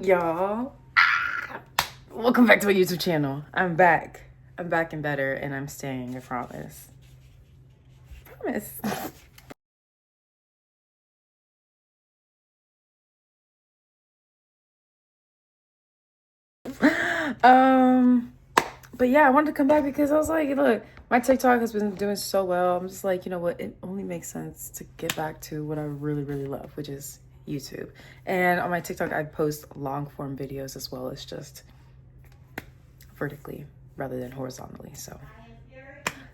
Y'all, welcome back to my YouTube channel. I'm back. I'm back and better, and I'm staying, I promise. Promise. um, but yeah, I wanted to come back because I was like, look, my TikTok has been doing so well. I'm just like, you know what? It only makes sense to get back to what I really, really love, which is YouTube. And on my TikTok, I post long form videos as well as just vertically rather than horizontally. So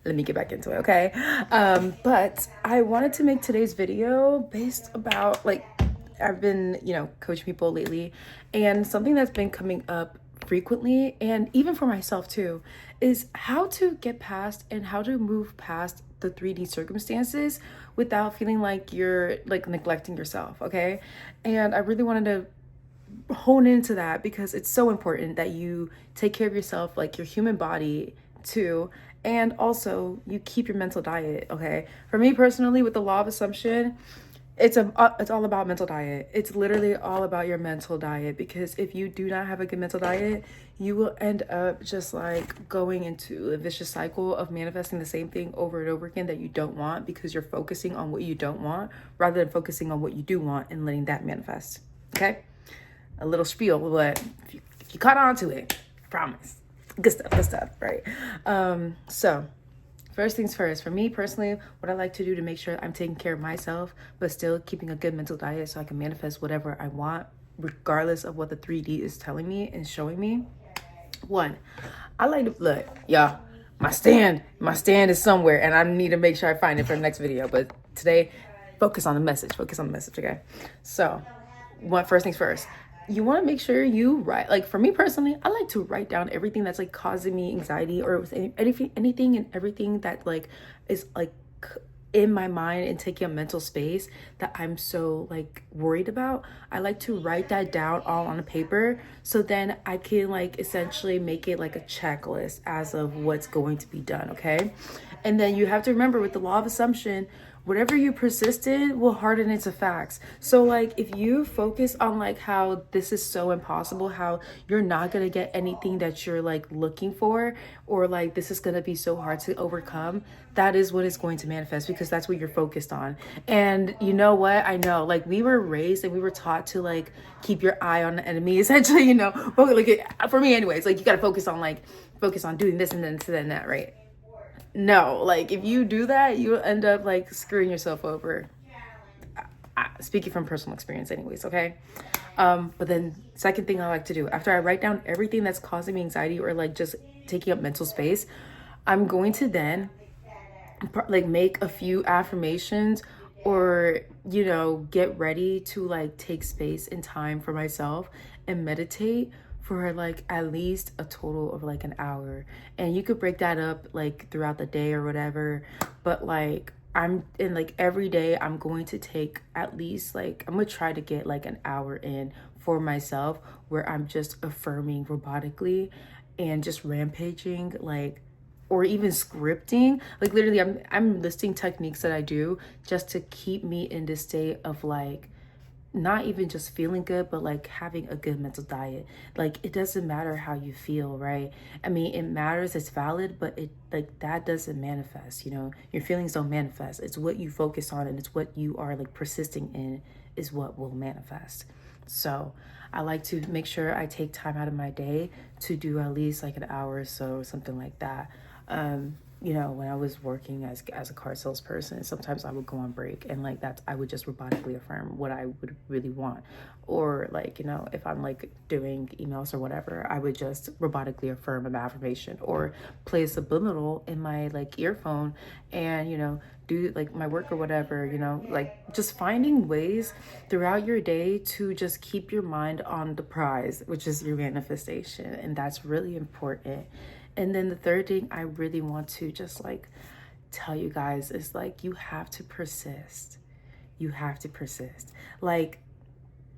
let me get back into it, okay? But I wanted to make today's video based about like I've been, coaching people lately, and something that's been coming up frequently, and even for myself too, is how to get past and how to move past the 3D circumstances without feeling like you're like neglecting yourself, okay? And I really wanted to hone into that because it's so important that you take care of yourself, like your human body too, and also you keep your mental diet, okay? For me personally, with the law of assumption, it's all about mental diet. It's literally all about your mental diet, because if you do not have a good mental diet, you will end up just like going into a vicious cycle of manifesting the same thing over and over again that you don't want, because you're focusing on what you don't want rather than focusing on what you do want and letting that manifest. Okay? A little spiel, but if you caught on to it, I promise. Good stuff, right? So first things first, for me personally, what I like to do to make sure I'm taking care of myself, but still keeping a good mental diet so I can manifest whatever I want, regardless of what the 3D is telling me and showing me. One, I like to look, y'all. My stand is somewhere, and I need to make sure I find it for the next video. But today, focus on the message. Okay? So, first things first. You want to make sure you write. Like for me personally, I like to write down everything that's like causing me anxiety, or anything and everything that like is like in my mind and taking up mental space that I'm so like worried about. I like to write that down all on a paper, so then I can like essentially make it like a checklist as of what's going to be done, okay? And then you have to remember, with the law of assumption, whatever you persist in will harden into facts. So like if you focus on like how this is so impossible, how you're not gonna get anything that you're like looking for, or like this is gonna be so hard to overcome, that is what is going to manifest, because that's what you're focused on. And you know what? I know, like we were raised and we were taught to like keep your eye on the enemy, essentially, but like for me anyways, like you gotta focus on doing this and then to then that, right? No, like if you do that, you'll end up like screwing yourself over. Speaking from personal experience anyways, okay? But then second thing I like to do, after I write down everything that's causing me anxiety or like just taking up mental space, I'm going to then like make a few affirmations, or get ready to like take space and time for myself and meditate for like at least a total of like an hour. And you could break that up like throughout the day or whatever, but like I'm in like every day I'm going to take at least like, I'm gonna try to get like an hour in for myself, where I'm just affirming robotically and just rampaging, like, or even scripting. Like literally I'm listing techniques that I do just to keep me in this state of like not even just feeling good, but like having a good mental diet. Like it doesn't matter how you feel, right? I mean, it matters, it's valid, but it like that doesn't manifest, your feelings don't manifest. It's what you focus on, and it's what you are like persisting in is what will manifest. So I like to make sure I take time out of my day to do at least like an hour or so, or something like that. When I was working as a car salesperson, sometimes I would go on break, and like that's, I would just robotically affirm what I would really want. Or like, if I'm like doing emails or whatever, I would just robotically affirm an affirmation, or play a subliminal in my like earphone and, do like my work or whatever, like just finding ways throughout your day to just keep your mind on the prize, which is your manifestation. And that's really important. And then the third thing I really want to just like tell you guys is like, you have to persist. You have to persist. Like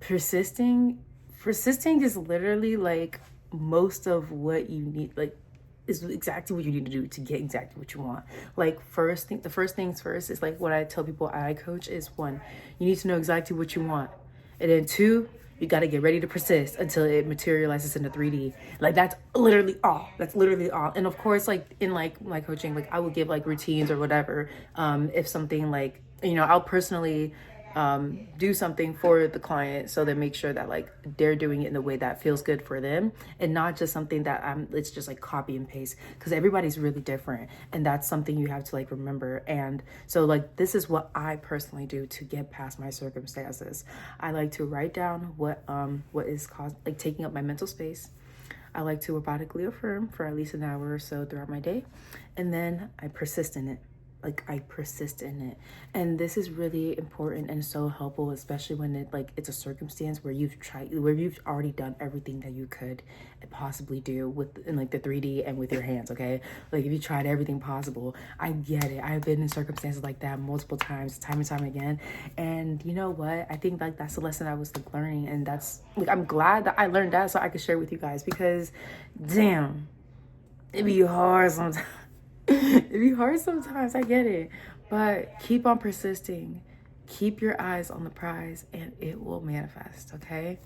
persisting is literally like most of what you need, like is exactly what you need to do to get exactly what you want. Like the first things first is like what I tell people I coach is, one, you need to know exactly what you want. And then two, You got to get ready to persist until it materializes into 3D. Like that's literally all. That's literally all. And of course, like in like my coaching, like I would give like routines or whatever. If something like, you know, I'll personally do something for the client so they make sure that like they're doing it in the way that feels good for them, and not just something that it's just like copy and paste, because everybody's really different, and that's something you have to like remember. And so like this is what I personally do to get past my circumstances. I like to write down what is caused, like taking up my mental space. I like to robotically affirm for at least an hour or so throughout my day, and then I persist in it. Like I persist in it. And this is really important and so helpful, especially when it's a circumstance where you've already done everything that you could possibly do in like the 3D and with your hands. Okay, like if you tried everything possible, I get it. I've been in circumstances like that multiple times, time and time again. And you know what, I think like that's the lesson I was like learning, and that's like I'm glad that I learned that so I could share with you guys, because damn, it'd be hard sometimes. It'd be hard sometimes, I get it. But keep on persisting. Keep your eyes on the prize and it will manifest, okay?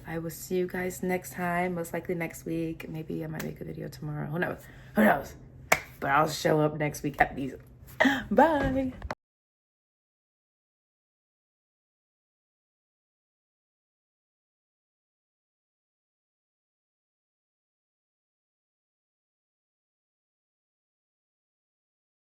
I will see you guys next time, most likely next week. Maybe I might make a video tomorrow. Who knows? Who knows? But I'll show up next week at least. Bye.